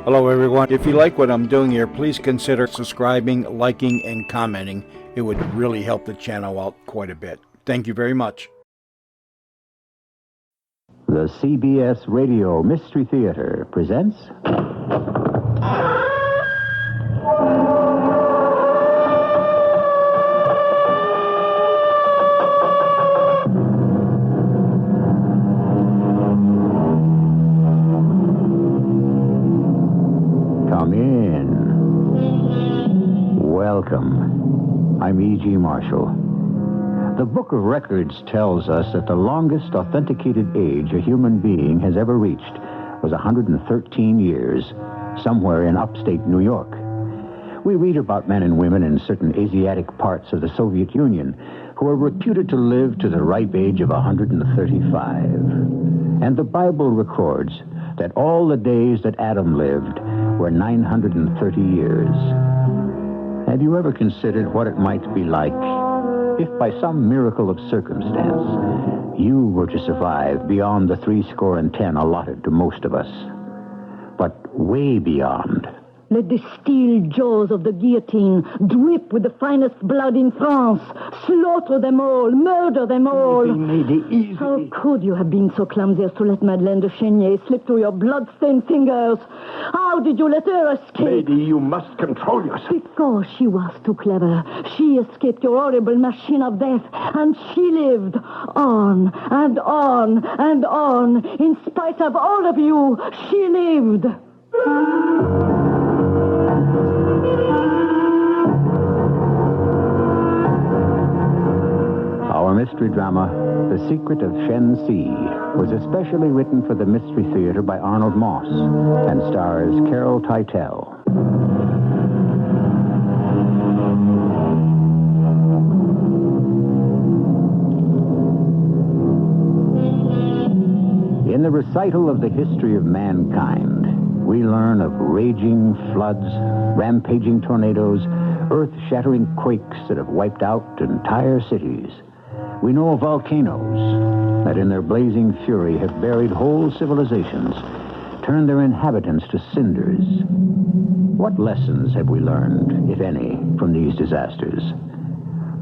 Hello, everyone. If you like what I'm doing here, please consider subscribing, liking, and commenting. It would really help the channel out quite a bit. Thank you very much. The CBS Radio Mystery Theater presents... Come in. Welcome. I'm E.G. Marshall. The Book of Records tells us that the longest authenticated age a human being has ever reached was 113 years, somewhere in upstate New York. We read about men and women in certain Asiatic parts of the Soviet Union who are reputed to live to the ripe age of 135. And the Bible records that all the days that Adam lived were 930 years. Have you ever considered what it might be like if by some miracle of circumstance you were to survive beyond the 70 allotted to most of us, but way beyond? Let the steel jaws of the guillotine drip with the finest blood in France. Slaughter them all, murder them all. Lady, easy. How could you have been so clumsy as to let Madeleine de Chénier slip through your blood-stained fingers? How did you let her escape? Lady, you must control yourself. Because she was too clever. She escaped your horrible machine of death, and she lived on and on and on. In spite of all of you, she lived. Our mystery drama, The Secret of ShenSi, was especially written for the Mystery Theater by Arnold Moss and stars Carol Teitel. In the recital of the history of mankind, we learn of raging floods, rampaging tornadoes, earth-shattering quakes that have wiped out entire cities. We know of volcanoes that in their blazing fury have buried whole civilizations, turned their inhabitants to cinders. What lessons have we learned, if any, from these disasters?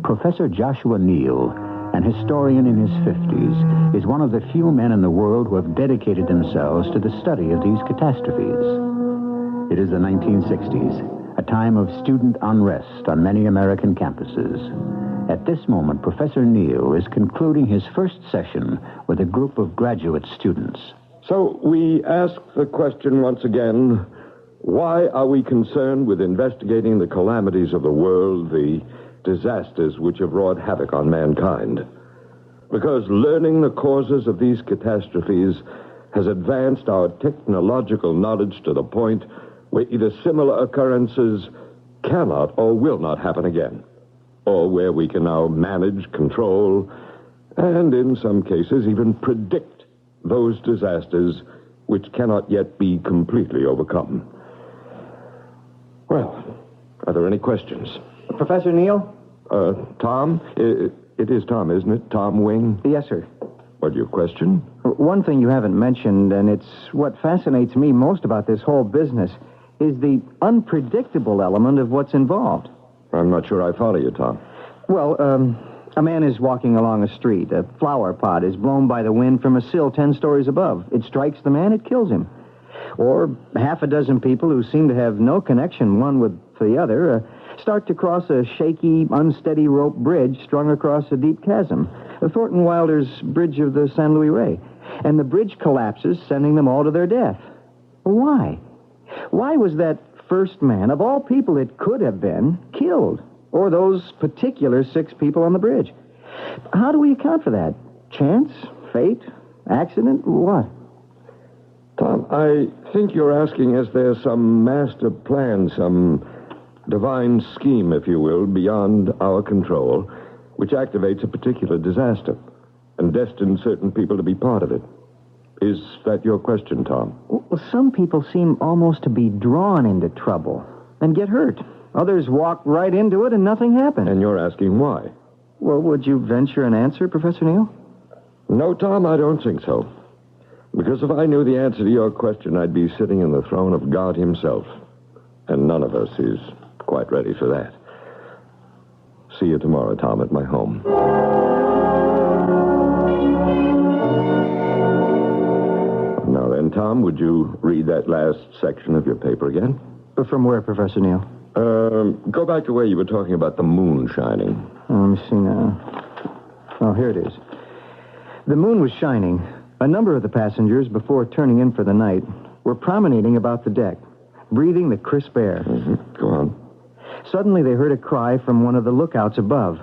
Professor Joshua Neal, an historian in his 50s, is one of the few men in the world who have dedicated themselves to the study of these catastrophes. It is the 1960s, a time of student unrest on many American campuses. At this moment, Professor Neal is concluding his first session with a group of graduate students. So we ask the question once again, why are we concerned with investigating the calamities of the world, the disasters which have wrought havoc on mankind? Because learning the causes of these catastrophes has advanced our technological knowledge to the point where either similar occurrences cannot or will not happen again, or where we can now manage, control, and in some cases even predict those disasters which cannot yet be completely overcome. Well, are there any questions? Professor Neal? Tom? It is Tom, isn't it? Tom Wing? Yes, sir. What's your question? One thing you haven't mentioned, and it's what fascinates me most about this whole business, is the unpredictable element of what's involved. I'm not sure I follow you, Tom. Well, a man is walking along a street. A flower pot is blown by the wind from a sill 10 stories above. It strikes the man, it kills him. Or half a dozen people who seem to have no connection one with the other start to cross a shaky, unsteady rope bridge strung across a deep chasm, Thornton Wilder's Bridge of the San Luis Rey. And the bridge collapses, sending them all to their death. Why? Why was that first man, of all people it could have been, killed? Or those particular 6 people on the bridge? How do we account for that? Chance? Fate? Accident? What? Tom, I think you're asking, is there some master plan, some divine scheme, if you will, beyond our control, which activates a particular disaster and destines certain people to be part of it? Is that your question, Tom? Well, some people seem almost to be drawn into trouble and get hurt. Others walk right into it and nothing happens. And you're asking why? Well, would you venture an answer, Professor Neal? No, Tom, I don't think so. Because if I knew the answer to your question, I'd be sitting in the throne of God himself. And none of us is quite ready for that. See you tomorrow, Tom, at my home. Now then, Tom, would you read that last section of your paper again? From where, Professor Neal? Go back to where you were talking about the moon shining. Let me see now. Oh, here it is. The moon was shining. A number of the passengers, before turning in for the night, were promenading about the deck, breathing the crisp air. Mm-hmm. Go on. Suddenly they heard a cry from one of the lookouts above.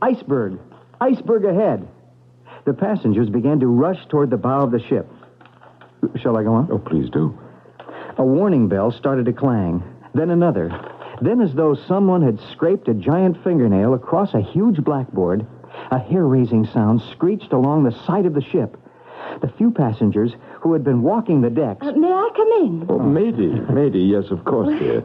Iceberg! Iceberg ahead! The passengers began to rush toward the bow of the ship. Shall I go on? Oh, please do. A warning bell started to clang, then another. Then, as though someone had scraped a giant fingernail across a huge blackboard, a hair-raising sound screeched along the side of the ship. The few passengers who had been walking the decks... May I come in? Oh, Mady, yes, of course, dear.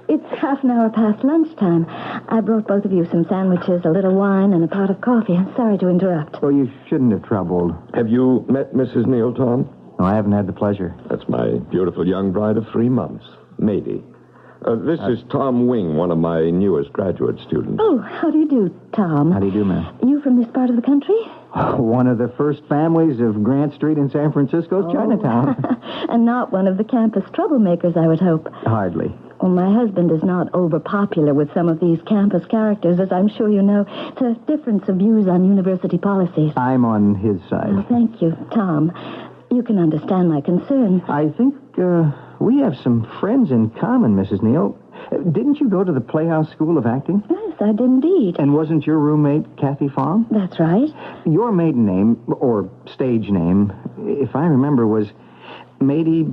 It's half an hour past lunchtime. I brought both of you some sandwiches, a little wine, and a pot of coffee. I'm sorry to interrupt. Oh, you shouldn't have troubled. Have you met Mrs. Neal, Tom? No, I haven't had the pleasure. That's my beautiful young bride of 3 months, Mady. This is Tom Wing, one of my newest graduate students. Oh, how do you do, Tom? How do you do, ma'am? You from this part of the country? One of the first families of Grant Street in San Francisco's Chinatown. And not one of the campus troublemakers, I would hope. Hardly. Well, my husband is not overpopular with some of these campus characters, as I'm sure you know. It's a difference of views on university policies. I'm on his side. Well, thank you, Tom. You can understand my concern. I think we have some friends in common, Mrs. Neal. Didn't you go to the Playhouse School of Acting? Yes, I did indeed. And wasn't your roommate Kathy Fong? That's right. Your maiden name, or stage name, if I remember, was Mady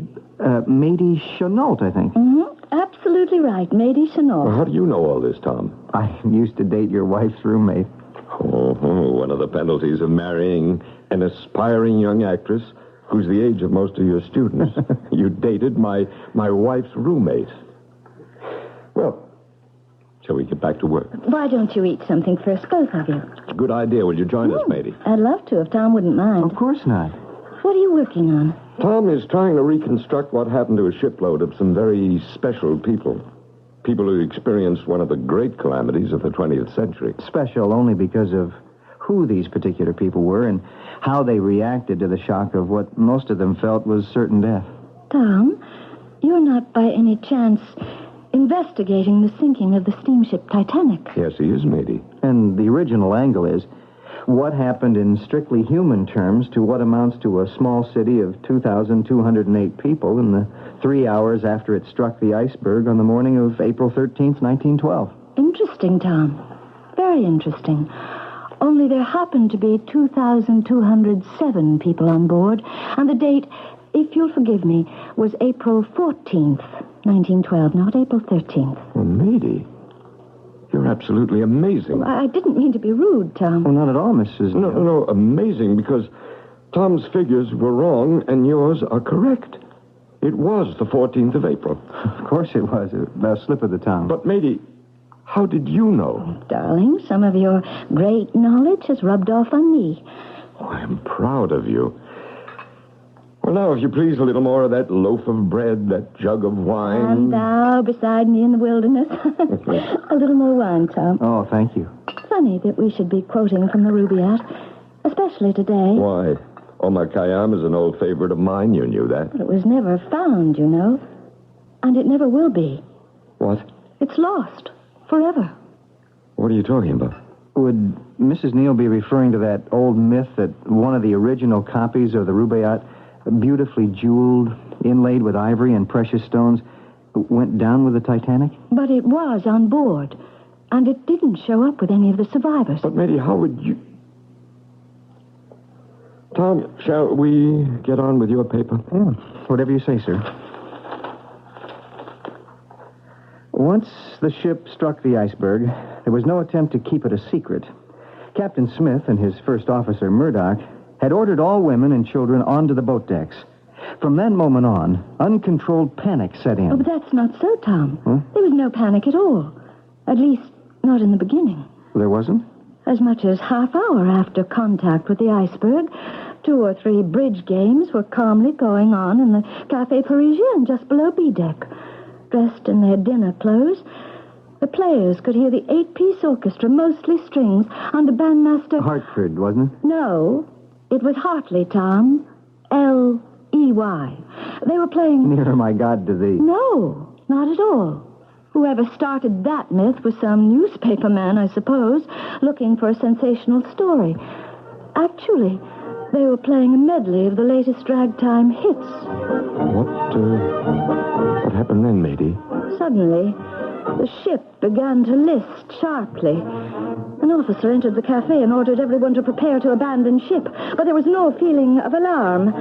Chenault, I think. Mm-hmm. Absolutely right, Mady Chenault. Well, how do you know all this, Tom? I used to date your wife's roommate. Oh, one of the penalties of marrying an aspiring young actress who's the age of most of your students. You dated my wife's roommate. Well, shall we get back to work? Why don't you eat something first, both of you? Good idea. Will you join us, Mady? I'd love to, if Tom wouldn't mind. Of course not. What are you working on? Tom is trying to reconstruct what happened to a shipload of some very special people. People who experienced one of the great calamities of the 20th century. Special only because of who these particular people were and how they reacted to the shock of what most of them felt was certain death. Tom, you're not by any chance investigating the sinking of the steamship Titanic. Yes, he is, Mady. And the original angle is what happened in strictly human terms to what amounts to a small city of 2,208 people in the 3 hours after it struck the iceberg on the morning of April 13th, 1912. Interesting, Tom. Very interesting. Only there happened to be 2,207 people on board, and the date, if you'll forgive me, was April 14th, 1912, not April 13th. Well, Mady, you're absolutely amazing. I didn't mean to be rude, Tom. Well, not at all, Mrs. No, amazing, because Tom's figures were wrong and yours are correct. It was the 14th of April. Of course it was. A slip of the tongue. But, Mady, how did you know? Darling, some of your great knowledge has rubbed off on me. Oh, I'm proud of you. Well, now, if you please, a little more of that loaf of bread, that jug of wine. And thou beside me in the wilderness. A little more wine, Tom. Oh, thank you. Funny that we should be quoting from the Rubaiyat, especially today. Why? Omar Khayyam is an old favorite of mine. You knew that. But it was never found, you know. And it never will be. What? It's lost. Forever. What are you talking about? Would Mrs. Neal be referring to that old myth that one of the original copies of the Rubaiyat, beautifully jeweled, inlaid with ivory and precious stones, went down with the Titanic? But it was on board, and it didn't show up with any of the survivors. But, Mady, how would you... Tom, shall we get on with your paper? Yeah, whatever you say, sir. Once the ship struck the iceberg, there was no attempt to keep it a secret. Captain Smith and his first officer, Murdoch, had ordered all women and children onto the boat decks. From that moment on, uncontrolled panic set in. Oh, but that's not so, Tom. Huh? There was no panic at all. At least, not in the beginning. There wasn't? As much as half hour after contact with the iceberg, 2 or 3 bridge games were calmly going on in the Café Parisien just below B deck. Dressed in their dinner clothes, the players could hear the 8-piece orchestra, mostly strings, under bandmaster... Hartford, wasn't it? No, it was Hartley, Tom. L-E-Y. They were playing... Nearer, my God, to thee. No, not at all. Whoever started that myth was some newspaperman, I suppose, looking for a sensational story. Actually, they were playing a medley of the latest ragtime hits. What happened then, matey? Suddenly, the ship began to list sharply. An officer entered the cafe and ordered everyone to prepare to abandon ship, but there was no feeling of alarm.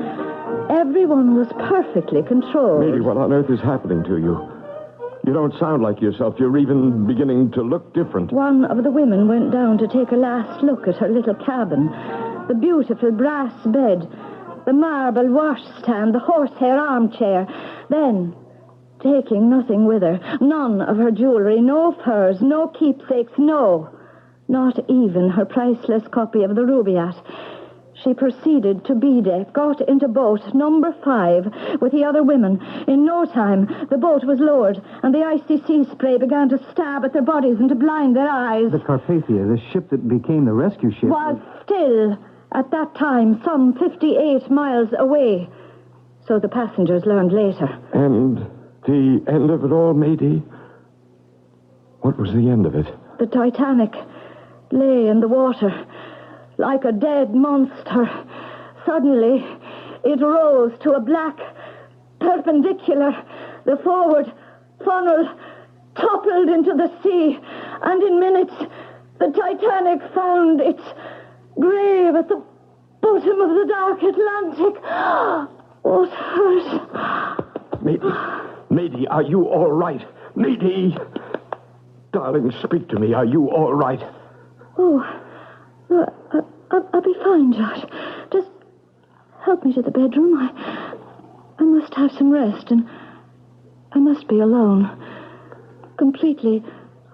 Everyone was perfectly controlled. Matey, what on earth is happening to you? You don't sound like yourself. You're even beginning to look different. One of the women went down to take a last look at her little cabin. The beautiful brass bed, the marble washstand, the horsehair armchair. Then, taking nothing with her, none of her jewelry, no furs, no keepsakes, no, not even her priceless copy of the Rubaiyat. She proceeded to B-deck, got into boat number 5 with the other women. In no time, the boat was lowered, and the icy sea spray began to stab at their bodies and to blind their eyes. The Carpathia, the ship that became the rescue ship... Was still, at that time, some 58 miles away. So the passengers learned later. And the end of it all, matey? What was the end of it? The Titanic lay in the water like a dead monster. Suddenly, it rose to a black perpendicular. The forward funnel toppled into the sea, and in minutes, the Titanic found its grave at the bottom of the dark Atlantic. What hurt? Matey, are you all right? Matey! Darling, speak to me. Are you all right? Oh, I'll be fine, Josh. Just help me to the bedroom. I must have some rest, and I must be alone. Completely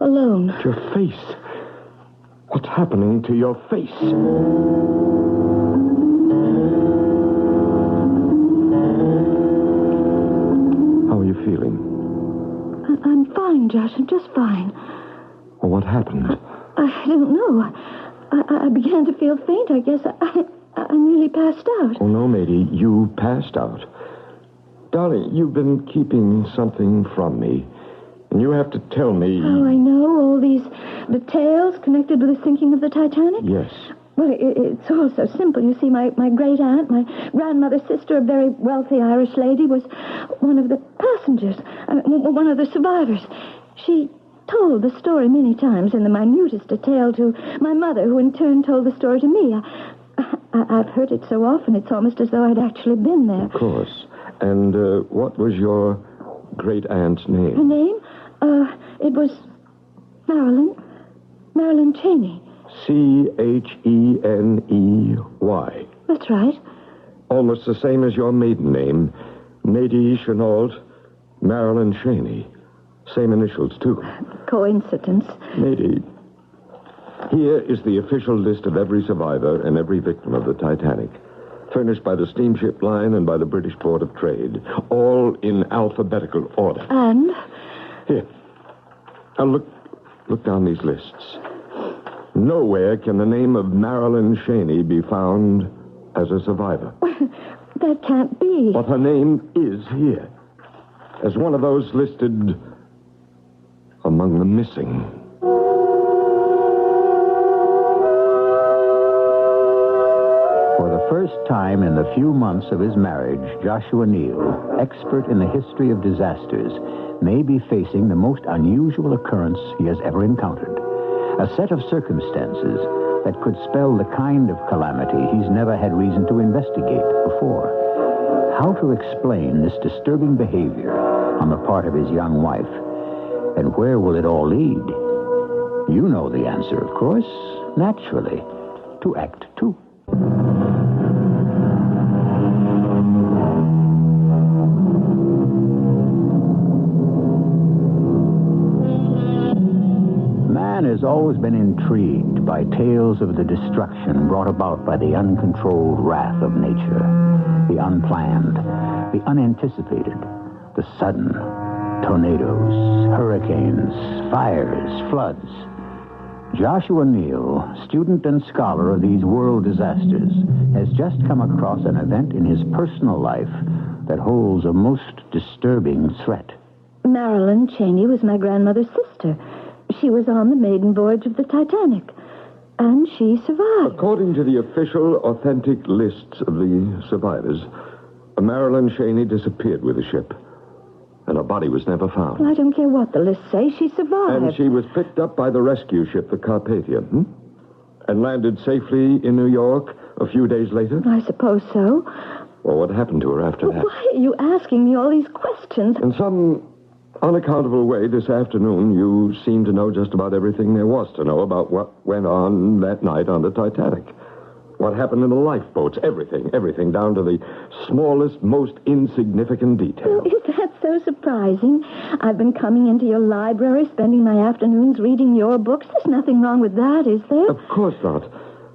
alone. Your face. What's happening to your face? How are you feeling? I'm fine, Josh. I'm just fine. Well, what happened? I don't know. I began to feel faint. I guess I nearly passed out. Oh, no, matey. You passed out. Darling, you've been keeping something from me. And you have to tell me... Oh, I know. All these details connected with the sinking of the Titanic? Yes. Well, it's all so simple. You see, my great-aunt, my grandmother's sister, a very wealthy Irish lady, was one of the passengers, one of the survivors. She told the story many times in the minutest detail to my mother, who in turn told the story to me. I've heard it so often, it's almost as though I'd actually been there. Of course. And what was your great-aunt's name? Her name? It was Marilyn Cheney. C-H-E-N-E-Y. That's right. Almost the same as your maiden name. Matey Chenault, Marilyn Cheney. Same initials, too. Coincidence. Matey, here is the official list of every survivor and every victim of the Titanic, furnished by the steamship line and by the British Board of Trade, all in alphabetical order. And? Here. Now look down these lists. Nowhere can the name of Marilyn Cheney be found as a survivor. That can't be. But her name is here, as one of those listed among the missing. For the first time in the few months of his marriage, Joshua Neal, expert in the history of disasters, may be facing the most unusual occurrence he has ever encountered. A set of circumstances that could spell the kind of calamity he's never had reason to investigate before. How to explain this disturbing behavior on the part of his young wife? And where will it all lead? You know the answer, of course. Naturally, to Act 2. Man has always been intrigued by tales of the destruction brought about by the uncontrolled wrath of nature. The unplanned, the unanticipated, the sudden. Tornadoes, hurricanes, fires, floods. Joshua Neal, student and scholar of these world disasters, has just come across an event in his personal life that holds a most disturbing threat. Marilyn Cheney was my grandmother's sister. She was on the maiden voyage of the Titanic, and she survived. According to the official, authentic lists of the survivors, Marilyn Cheney disappeared with the ship, and her body was never found. Well, I don't care what the lists say. She survived. And she was picked up by the rescue ship, the Carpathia, and landed safely in New York a few days later? I suppose so. Well, what happened to her after that? Why are you asking me all these questions? In some unaccountable way, this afternoon, you seem to know just about everything there was to know about what went on that night on the Titanic. What happened in the lifeboats, everything, down to the smallest, most insignificant detail. Is that so surprising? I've been coming into your library, spending my afternoons reading your books. There's nothing wrong with that, is there? Of course not.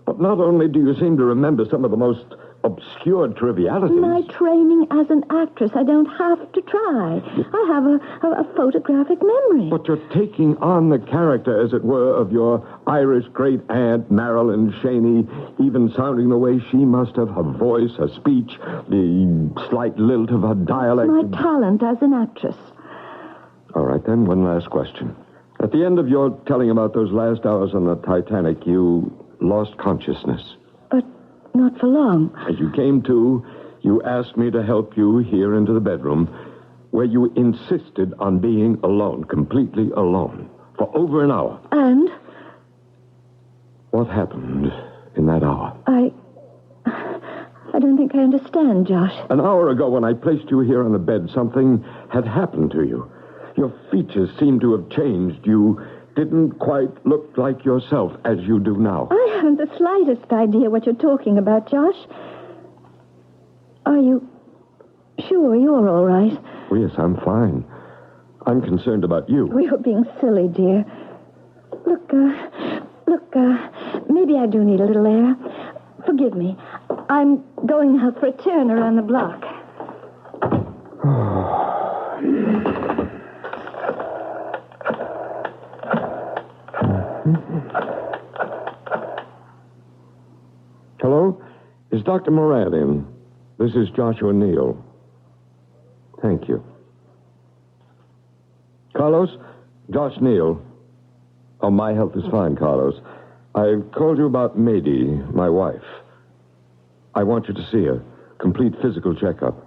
But not only do you seem to remember some of the most obscure trivialities. My training as an actress, I don't have to try. I have a photographic memory. But you're taking on the character, as it were, of your Irish great-aunt, Marilyn Cheney, even sounding the way she must have, her voice, her speech, the slight lilt of her dialect. My talent as an actress. All right, then, one last question. At the end of your telling about those last hours on the Titanic, you lost consciousness. But not for long. As you came to, you asked me to help you here into the bedroom, where you insisted on being alone, completely alone, for over an hour. And? What happened in that hour? I don't think I understand, Josh. An hour ago, when I placed you here on the bed, something had happened to you. Your features seemed to have changed. You didn't quite look like yourself as you do now. I haven't the slightest idea what you're talking about, Josh. Are you sure you're all right? Oh, yes, I'm fine. I'm concerned about you. You're being silly, dear. Look, maybe I do need a little air. Forgive me. I'm going out for a turn around the block. Hello? Is Dr. Moran in? This is Joshua Neal. Thank you. Carlos? Josh Neal. Oh, my health is fine, Carlos. I've called you about Mady, my wife. I want you to see her. Complete physical checkup.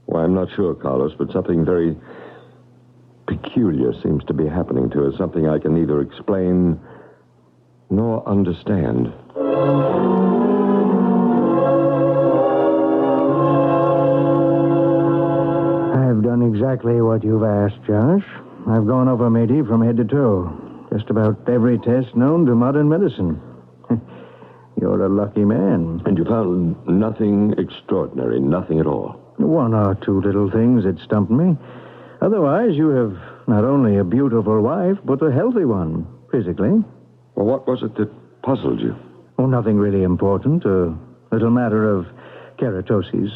Well, I'm not sure, Carlos, but something very peculiar seems to be happening to her. Something I can neither explain nor understand. I've done exactly what you've asked, Josh. I've gone over Mady from head to toe. Just about every test known to modern medicine. You're a lucky man. And you found nothing extraordinary, nothing at all? One or two little things that stumped me. Otherwise, you have not only a beautiful wife, but a healthy one, physically. Well, what was it that puzzled you? Oh, nothing really important. A little matter of keratosis.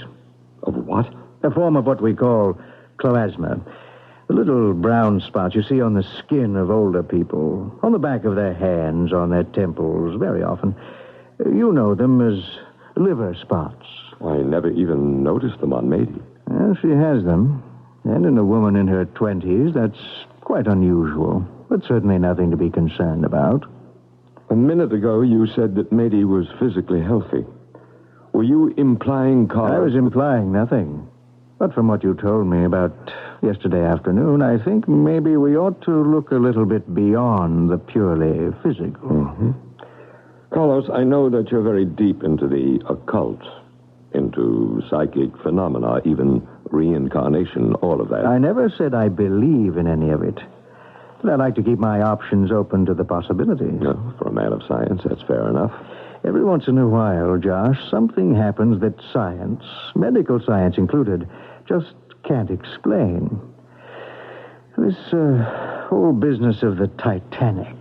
Of what? A form of what we call chloasma. The little brown spots you see on the skin of older people, on the back of their hands, on their temples, very often. You know them as liver spots. I never even noticed them on Mady. Well, she has them. And in a woman in her 20s, that's quite unusual. But certainly nothing to be concerned about. A minute ago, you said that Mady was physically healthy. Were you implying, Carlos? I was implying nothing. But from what you told me about yesterday afternoon, I think maybe we ought to look a little bit beyond the purely physical. Mm-hmm. Carlos, I know that you're very deep into the occult, into psychic phenomena, even reincarnation, all of that. I never said I believe in any of it. But I like to keep my options open to the possibilities. No, for a man of science, that's fair enough. Every once in a while, Josh, something happens that science, medical science included, just can't explain. This whole business of the Titanic.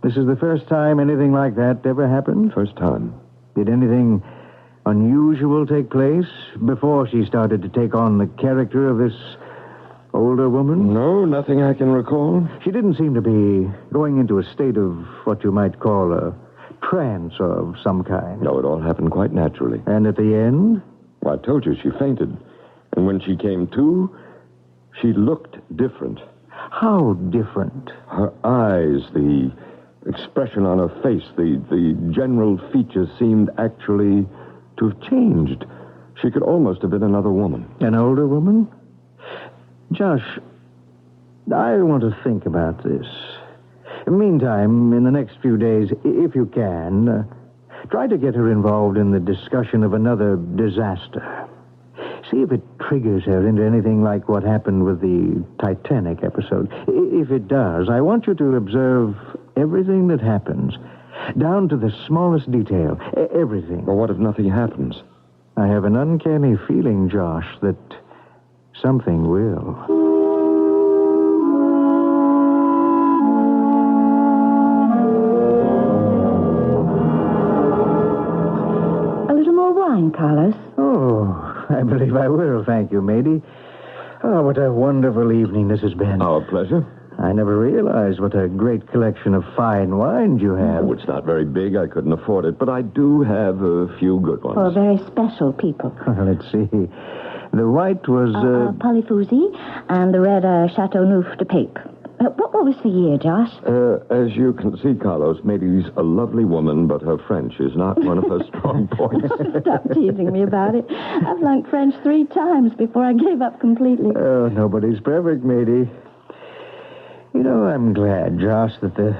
This is the first time anything like that ever happened? First time. Did anything unusual take place before she started to take on the character of this older woman? No, nothing I can recall. She didn't seem to be going into a state of what you might call a trance of some kind. No, it all happened quite naturally. And at the end? Well, I told you she fainted. And when she came to, she looked different. How different? Her eyes, the expression on her face, the general features seemed actually to have changed. She could almost have been another woman. An older woman? Josh, I want to think about this. Meantime, in the next few days, if you can, try to get her involved in the discussion of another disaster. See if it triggers her into anything like what happened with the Titanic episode. If it does, I want you to observe everything that happens, down to the smallest detail, everything. Well, what if nothing happens? I have an uncanny feeling, Josh, that something will. A little more wine, Carlos. Oh, I believe I will, thank you, matey. Oh, what a wonderful evening this has been. Our pleasure. I never realized what a great collection of fine wines you have. Oh, it's not very big. I couldn't afford it. But I do have a few good ones. For very special people. Let's see. The white was... Polyfusi, and the red, Chateauneuf de Pape. What was the year, Josh? As you can see, Carlos, Mady's a lovely woman, but her French is not one of her strong points. Stop teasing me about it. I flunked French 3 times before I gave up completely. Oh, nobody's perfect, matey. You know, I'm glad, Josh, that the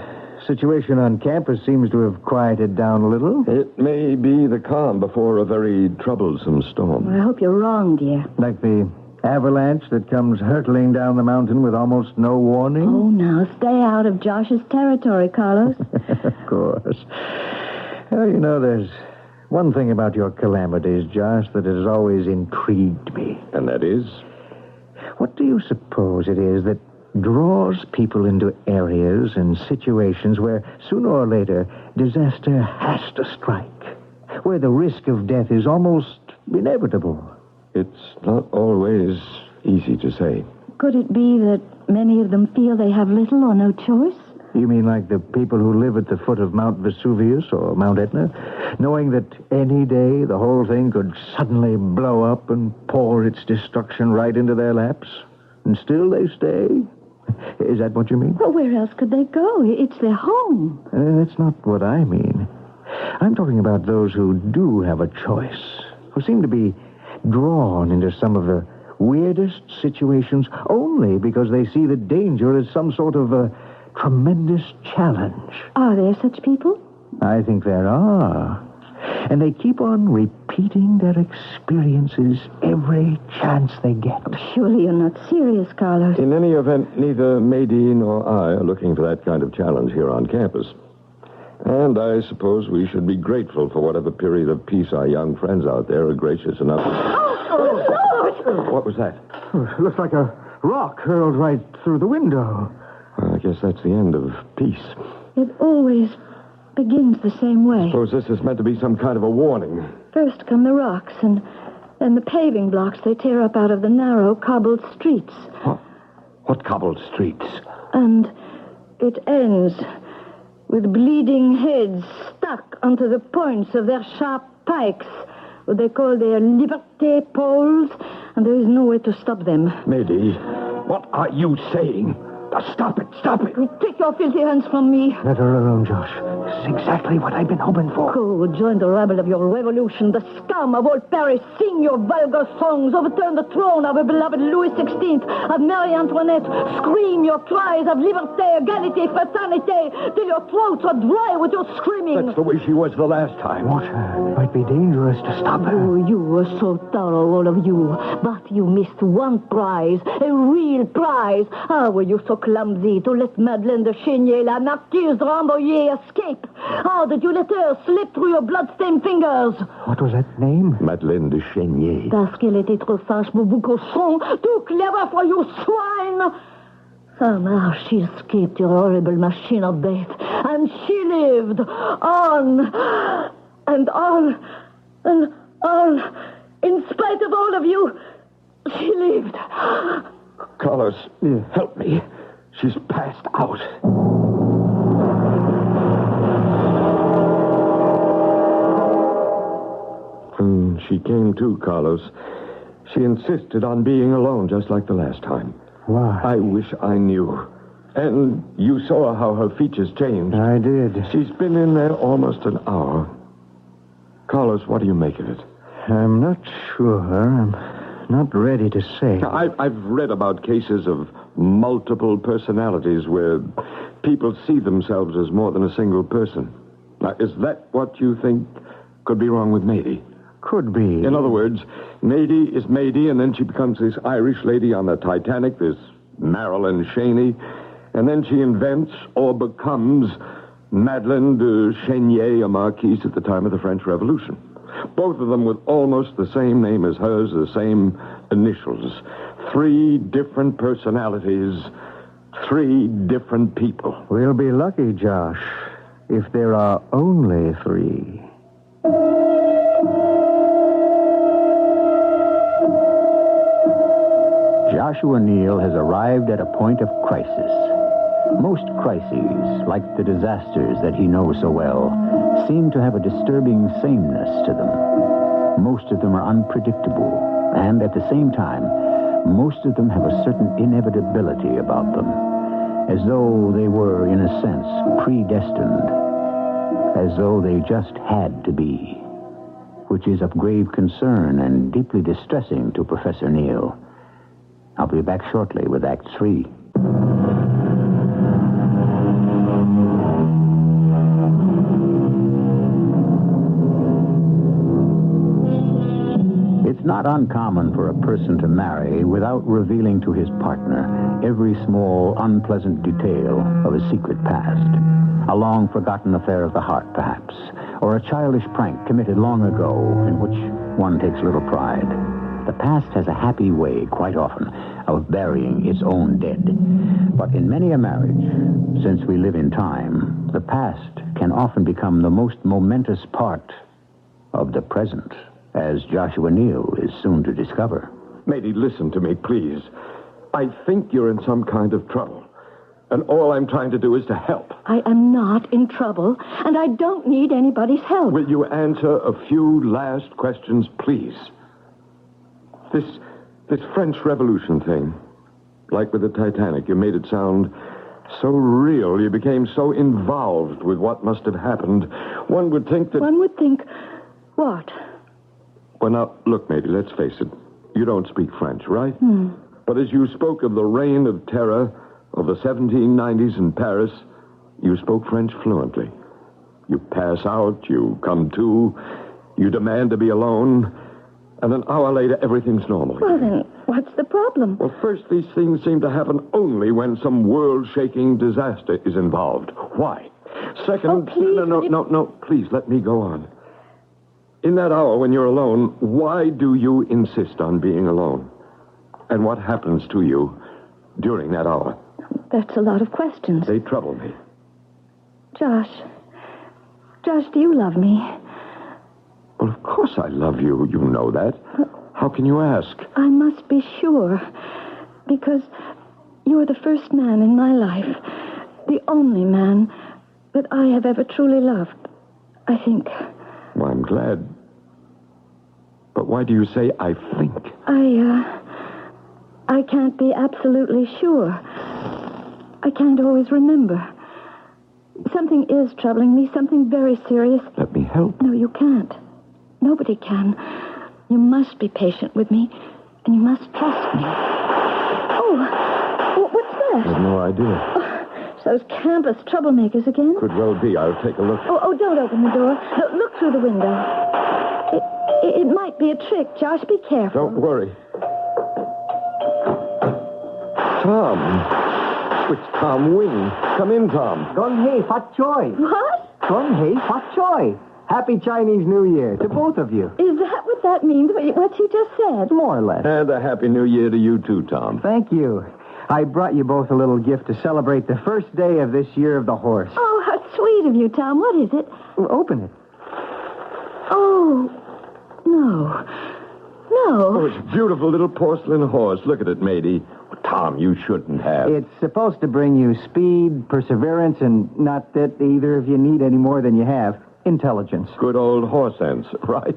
situation on campus seems to have quieted down a little. It may be the calm before a very troublesome storm. Well, I hope you're wrong, dear. Like the avalanche that comes hurtling down the mountain with almost no warning? Oh, now, stay out of Josh's territory, Carlos. Of course. Well, you know, there's one thing about your calamities, Josh, that has always intrigued me. And that is? What do you suppose it is that draws people into areas and situations where, sooner or later, disaster has to strike, where the risk of death is almost inevitable? It's not always easy to say. Could it be that many of them feel they have little or no choice? You mean like the people who live at the foot of Mount Vesuvius or Mount Etna, knowing that any day the whole thing could suddenly blow up and pour its destruction right into their laps? And still they stay? Is that what you mean? Well, where else could they go? It's their home. That's not what I mean. I'm talking about those who do have a choice, who seem to be drawn into some of the weirdest situations only because they see the danger as some sort of a tremendous challenge. Are there such people? I think there are. And they keep on repeating their experiences every chance they get. Surely you're not serious, Carlos. In any event, neither Mady nor I are looking for that kind of challenge here on campus. And I suppose we should be grateful for whatever period of peace our young friends out there are gracious enough to... Oh, Lord! What was that? Looks like a rock hurled right through the window. Well, I guess that's the end of peace. It always begins the same way. Suppose this is meant to be some kind of a warning. First come the rocks, and then the paving blocks they tear up out of the narrow, cobbled streets. What cobbled streets? And it ends with bleeding heads stuck onto the points of their sharp pikes, what they call their liberté poles, and there is no way to stop them. Mady, what are you saying? Stop it, stop it. Take your filthy hands from me. Let her alone, Josh. This is exactly what I've been hoping for. Go, join the rabble of your revolution, the scum of old Paris. Sing your vulgar songs, overturn the throne of a beloved Louis XVI, of Marie Antoinette. Scream your cries of liberté, égalité, fraternité, till your throats are dry with your screaming. That's the way she was the last time. Watch her. It might be dangerous to stop her. Oh, you were so thorough, all of you. But you missed one prize, a real prize. How were you so clumsy to let Madeleine de Chenier, la Marquise de Rambouillet, escape? How did you let her slip through your blood-stained fingers? What was that name? Madeleine de Chenier. Parce qu'elle était trop sage pour vous cochons, too clever for you swine. Oh, now she escaped your horrible machine of death, and she lived on and on and on. In spite of all of you, she lived. Carlos, help me. She's passed out. When she came to, Carlos, she insisted on being alone just like the last time. Why? I wish I knew. And you saw how her features changed. I did. She's been in there almost an hour. Carlos, what do you make of it? I'm not sure. I'm not ready to say. I've read about cases of multiple personalities where people see themselves as more than a single person. Now, is that what you think could be wrong with Mady? Could be. In other words, Mady is Mady, and then she becomes this Irish lady on the Titanic, this Marilyn Cheney, and then she invents or becomes Madeleine de Chenier, a marquise at the time of the French Revolution. Both of them with almost the same name as hers, the same initials. 3 different personalities, 3 different people. We'll be lucky, Josh, if there are only 3. Joshua Neal has arrived at a point of crisis. Most crises, like the disasters that he knows so well, seem to have a disturbing sameness to them. Most of them are unpredictable, and at the same time, most of them have a certain inevitability about them, as though they were, in a sense, predestined, as though they just had to be, which is of grave concern and deeply distressing to Professor Neal. I'll be back shortly with Act 3. It's not uncommon for a person to marry without revealing to his partner every small, unpleasant detail of a secret past. A long-forgotten affair of the heart, perhaps, or a childish prank committed long ago in which one takes little pride. The past has a happy way, quite often, of burying its own dead. But in many a marriage, since we live in time, the past can often become the most momentous part of the present, as Joshua Neal is soon to discover. Mady, listen to me, please. I think you're in some kind of trouble. And all I'm trying to do is to help. I am not in trouble, and I don't need anybody's help. Will you answer a few last questions, please? This French Revolution thing, like with the Titanic, you made it sound so real. You became so involved with what must have happened. One would think that... One would think... What? Well, now, look, Mady, let's face it. You don't speak French, right? But as you spoke of the reign of terror of the 1790s in Paris, you spoke French fluently. You pass out, you come to, you demand to be alone, and an hour later, everything's normal again. Well, then, what's the problem? Well, first, these things seem to happen only when some world-shaking disaster is involved. Why? Second... Oh, please, No, please, let me go on. In that hour when you're alone, why do you insist on being alone? And what happens to you during that hour? That's a lot of questions. They trouble me. Josh, do you love me? Well, of course I love you. You know that. How can you ask? I must be sure, because you're the first man in my life, the only man that I have ever truly loved, I think. Well, I'm glad. But why do you say I think? I can't be absolutely sure. I can't always remember. Something is troubling me, something very serious. Let me help. No, you can't. Nobody can. You must be patient with me, and you must trust me. Oh, what's that? I have no idea. Oh, it's those campus troublemakers again. Could well be. I'll take a look. Oh, don't open the door. Look through the window. It might be a trick. Josh, be careful. Don't worry. Tom. It's Tom Wing. Come in, Tom. Gong hei fat choy. What? Gong hei fat choy. Happy Chinese New Year to both of you. Is that what that means, what you just said? More or less. And a Happy New Year to you, too, Tom. Thank you. I brought you both a little gift to celebrate the first day of this year of the horse. Oh, how sweet of you, Tom. What is it? Open it. Oh, no. Oh, No. it's a beautiful little porcelain horse. Look at it, matey. Tom, you shouldn't have. It's supposed to bring you speed, perseverance, and not that either of you need any more than you have, intelligence. Good old horse sense, right?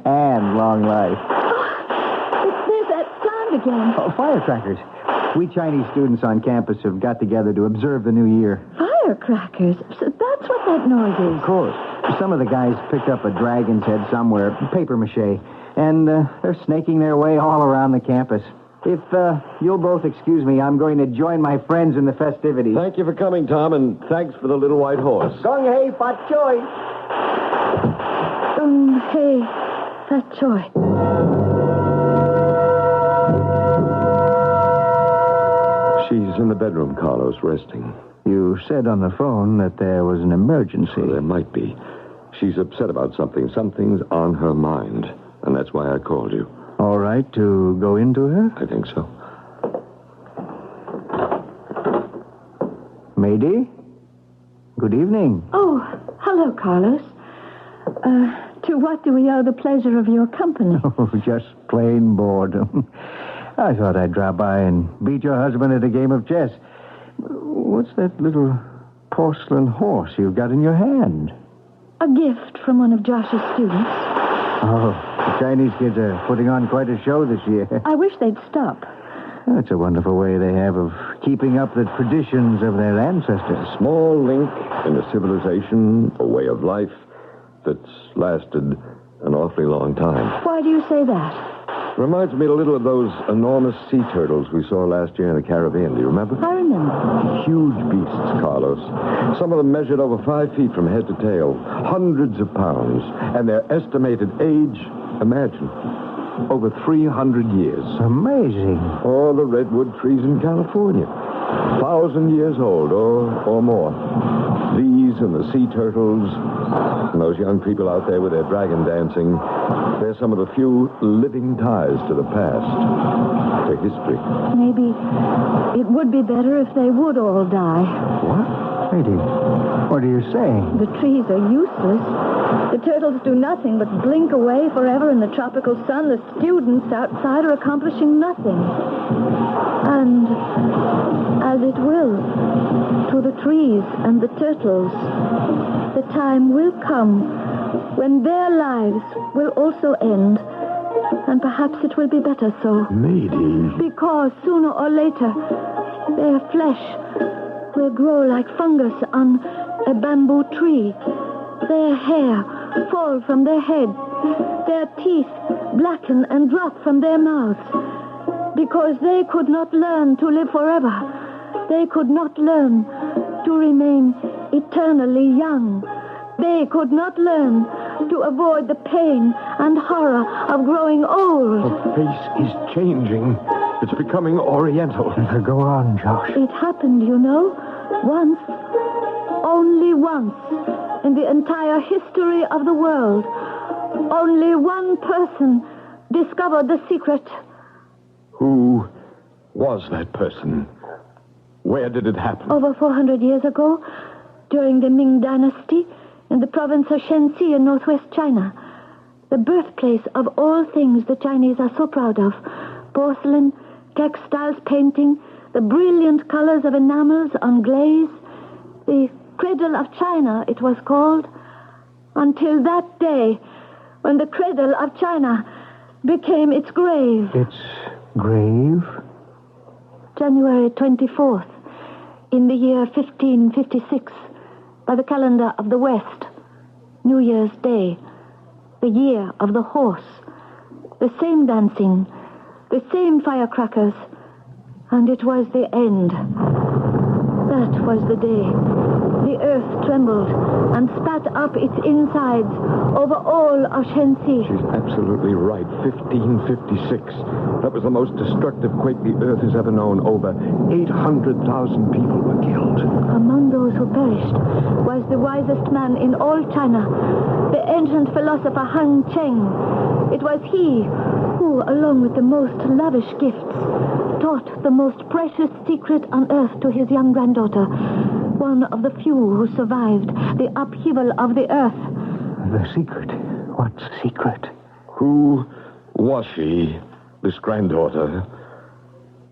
And long life. There's that sound again. Oh, firecrackers. We Chinese students on campus have got together to observe the new year. Firecrackers. So that's what that noise is. Of course. Some of the guys picked up a dragon's head somewhere, paper mache, and they're snaking their way all around the campus. If you'll both excuse me, I'm going to join my friends in the festivities. Thank you for coming, Tom, and thanks for the little white horse. Gong hei fat choi. Hey, fat choy. She's in the bedroom, Carlos, resting. You said on the phone that there was an emergency. Well, there might be. She's upset about something. Something's on her mind, and that's why I called you. All right to go into her? I think so. Mady? Good evening. Oh, hello, Carlos. To what do we owe the pleasure of your company? Oh, just plain boredom. I thought I'd drop by and beat your husband at a game of chess. What's that little porcelain horse you've got in your hand? A gift from one of Josh's students. Oh, the Chinese kids are putting on quite a show this year. I wish they'd stop. That's a wonderful way they have of keeping up the traditions of their ancestors. Small link in a civilization, a way of life that's lasted an awfully long time. Why do you say that? Reminds me a little of those enormous sea turtles we saw last year in the Caribbean. Do you remember? I remember. Huge beasts, Carlos. Some of them measured over 5 feet from head to tail. Hundreds of pounds. And their estimated age, imagine, over 300 years. Amazing. All the redwood trees in California. 1,000 years old or more. These and the sea turtles and those young people out there with their dragon dancing, they're some of the few living ties to the past, to history. Maybe it would be better if they would all die. What? Lady, what are you saying? The trees are useless. The turtles do nothing but blink away forever in the tropical sun. The students outside are accomplishing nothing. And as it will to the trees and the turtles, the time will come when their lives will also end. And perhaps it will be better so. Maybe. Because sooner or later, their flesh will grow like fungus on a bamboo tree. Their hair fall from their head. Their teeth blacken and drop from their mouths. Because they could not learn to live forever. They could not learn to remain eternally young. They could not learn to avoid the pain and horror of growing old. Her face is changing. It's becoming oriental. Go on, Josh. It happened, you know, once, only once, in the entire history of the world. Only one person discovered the secret. Who was that person? Where did it happen? Over 400 years ago, during the Ming Dynasty, in the province of ShenSi in northwest China. The birthplace of all things the Chinese are so proud of. Porcelain, textiles, painting, the brilliant colors of enamels on glaze. The cradle of China, it was called. Until that day, when the cradle of China became its grave. Its grave? January 24th, in the year 1556, by the calendar of the West, New Year's Day, the year of the horse, the same dancing, the same firecrackers, and it was the end. That was the day. The earth trembled and spat up its insides over all of ShenSi. She's absolutely right. 1556. That was the most destructive quake the earth has ever known. Over 800,000 people were killed. Among those who perished was the wisest man in all China, the ancient philosopher Han Cheng. It was he who, along with the most lavish gifts, taught the most precious secret on earth to his young granddaughter, one of the few who survived the upheaval of the earth. The secret? What secret? Who was she, this granddaughter?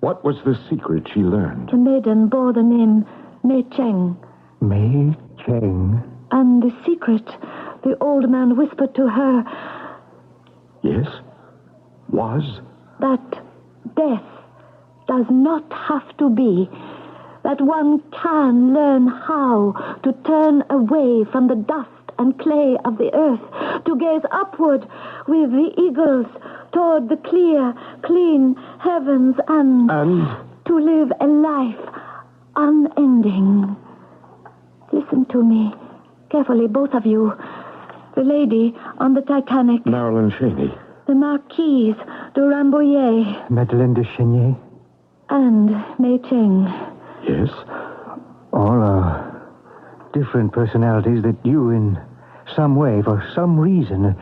What was the secret she learned? The maiden bore the name Mei Cheng. Mei Cheng. And the secret the old man whispered to her... Yes? Was? That death does not have to be. That one can learn how to turn away from the dust and clay of the earth, to gaze upward with the eagles toward the clear, clean heavens and to live a life unending. Listen to me carefully, both of you. The lady on the Titanic. Marilyn Cheney. The Marquise de Rambouillet. Madeleine de Chenier. And Mei Cheng. Yes? All are different personalities that you, in some way, for some reason,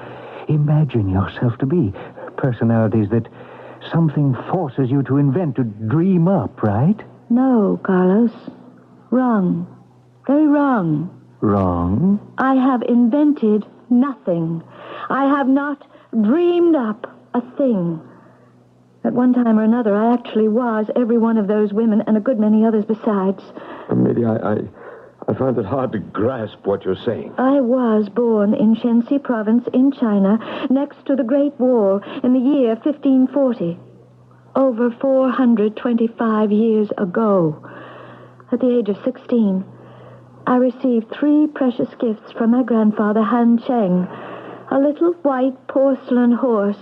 imagine yourself to be. Personalities that something forces you to invent, to dream up, right? No, Carlos. Wrong. Very wrong. Wrong? I have invented nothing. I have not dreamed up a thing. At one time or another, I actually was every one of those women and a good many others besides. Maybe I find it hard to grasp what you're saying. I was born in ShenSi province in China, next to the Great Wall, in the year 1540. Over 425 years ago. At the age of 16, I received 3 precious gifts from my grandfather, Han Cheng. A little white porcelain horse,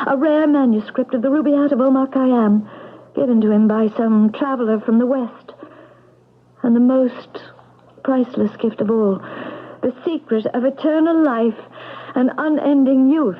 a rare manuscript of the Rubaiyat of Omar Khayyam, given to him by some traveler from the West. And the most priceless gift of all, the secret of eternal life and unending youth.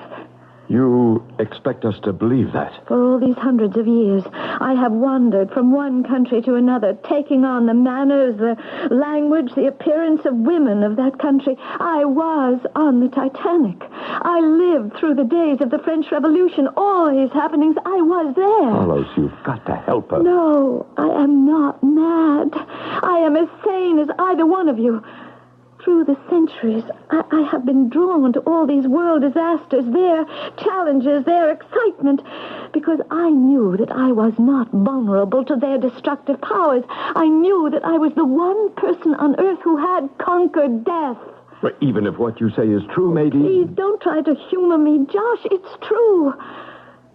You expect us to believe that? For all these hundreds of years, I have wandered from one country to another, taking on the manners, the language, the appearance of women of that country. I was on the Titanic. I lived through the days of the French Revolution. All his happenings, I was there. Carlos, you've got to help us. No, I am not mad. I am as sane as either one of you. Through the centuries, I have been drawn to all these world disasters, their challenges, their excitement, because I knew that I was not vulnerable to their destructive powers. I knew that I was the one person on Earth who had conquered death. But even if what you say is true, Matey... Please don't try to humor me, Josh. It's true.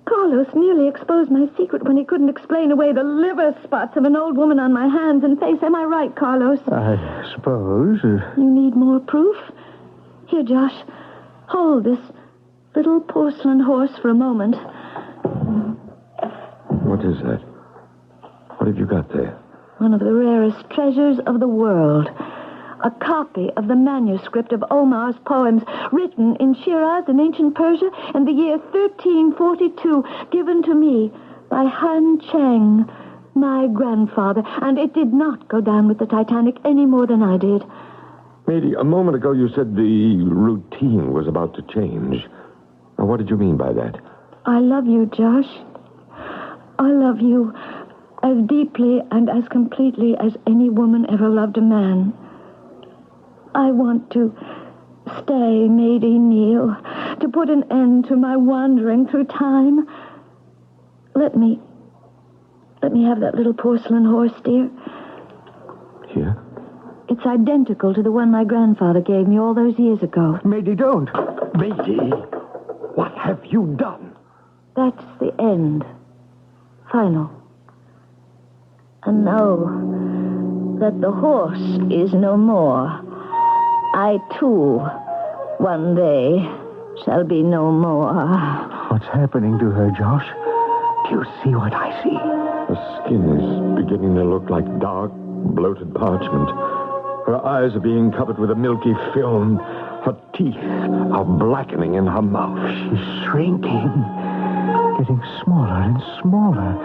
Carlos nearly exposed my secret when he couldn't explain away the liver spots of an old woman on my hands and face. Am I right, Carlos? I suppose. You need more proof? Here, Josh, hold this little porcelain horse for a moment. What is that? What have you got there? One of the rarest treasures of the world. A copy of the manuscript of Omar's poems, written in Shiraz in ancient Persia in the year 1342, given to me by Han Cheng, my grandfather. And it did not go down with the Titanic any more than I did. Matey, a moment ago you said the routine was about to change. Now, what did you mean by that? I love you, Josh. I love you as deeply and as completely as any woman ever loved a man. I want to stay, Mady Neal, to put an end to my wandering through time. Let me have that little porcelain horse, dear. Here? It's identical to the one my grandfather gave me all those years ago. Matey, don't. Matey, what have you done? That's the end. Final. And know that the horse is no more. I, too, one day, shall be no more. What's happening to her, Josh? Do you see what I see? Her skin is beginning to look like dark, bloated parchment. Her eyes are being covered with a milky film. Her teeth are blackening in her mouth. She's shrinking. Getting smaller and smaller.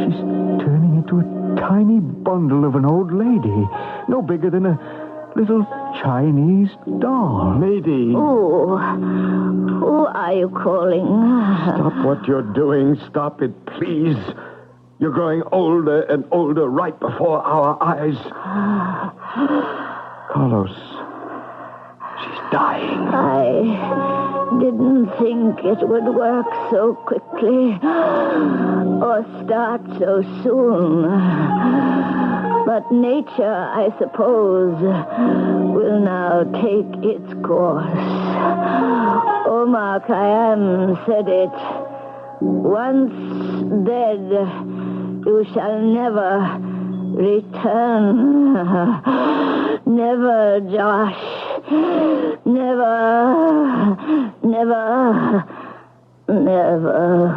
She's turning into a tiny bundle of an old lady. No bigger than a little Chinese doll. Lady, Who are you calling? stop what you're doing. Stop it, please. You're growing older and older right before our eyes. Carlos, she's dying. I didn't think it would work so quickly or start so soon. But nature, I suppose, will now take its course. Omar Khayyam said it. Once dead, you shall never return. Never, Josh. Never, never, never.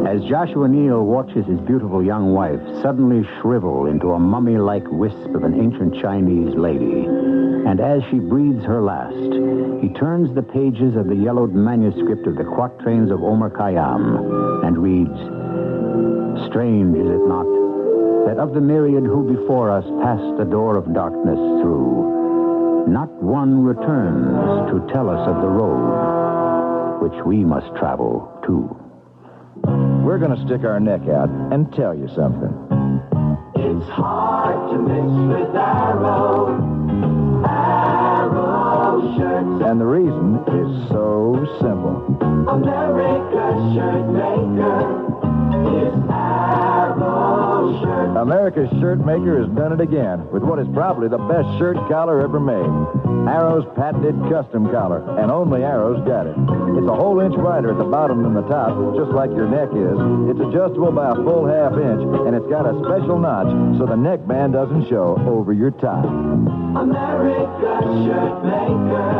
As Joshua Neal watches his beautiful young wife suddenly shrivel into a mummy-like wisp of an ancient Chinese lady, and as she breathes her last, he turns the pages of the yellowed manuscript of the Quatrains of Omar Khayyam and reads, "Strange, is it not, that of the myriad who before us passed the door of darkness through, not one returns to tell us of the road which we must travel too." We're going to stick our neck out and tell you something. It's hard to mix with Arrow shirts. And the reason is so simple. America's shirt maker is Arrow shirts. America's shirt maker has done it again with what is probably the best shirt collar ever made. Arrow's patented custom collar, and only Arrow's got it. It's a whole inch wider at the bottom than the top, just like your neck is. It's adjustable by a full half inch, and it's got a special notch so the neckband doesn't show over your tie. America's shirt maker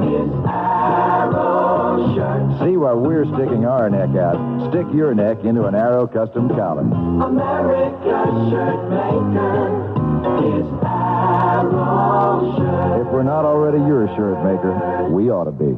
is Arrow shirts. See why we're sticking our neck out. Stick your neck into an Arrow custom collar. America's shirt maker is Arrow shirts. If we're not already your shirt maker, we ought to be.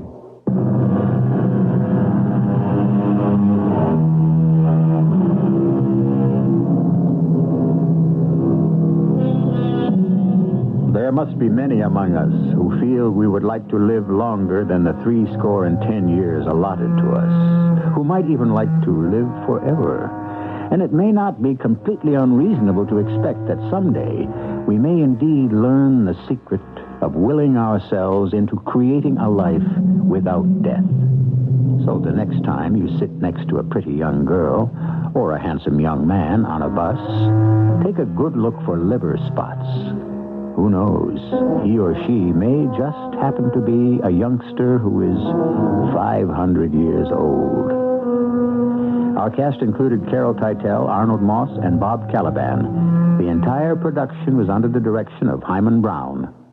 There must be many among us who feel we would like to live longer than the 70 years allotted to us, who might even like to live forever. And it may not be completely unreasonable to expect that someday we may indeed learn the secret of willing ourselves into creating a life without death. So the next time you sit next to a pretty young girl or a handsome young man on a bus, take a good look for liver spots. Who knows? He or she may just happen to be a youngster who is 500 years old. Our cast included Carol Teitel, Arnold Moss, and Bob Kaliban. The entire production was under the direction of Hyman Brown.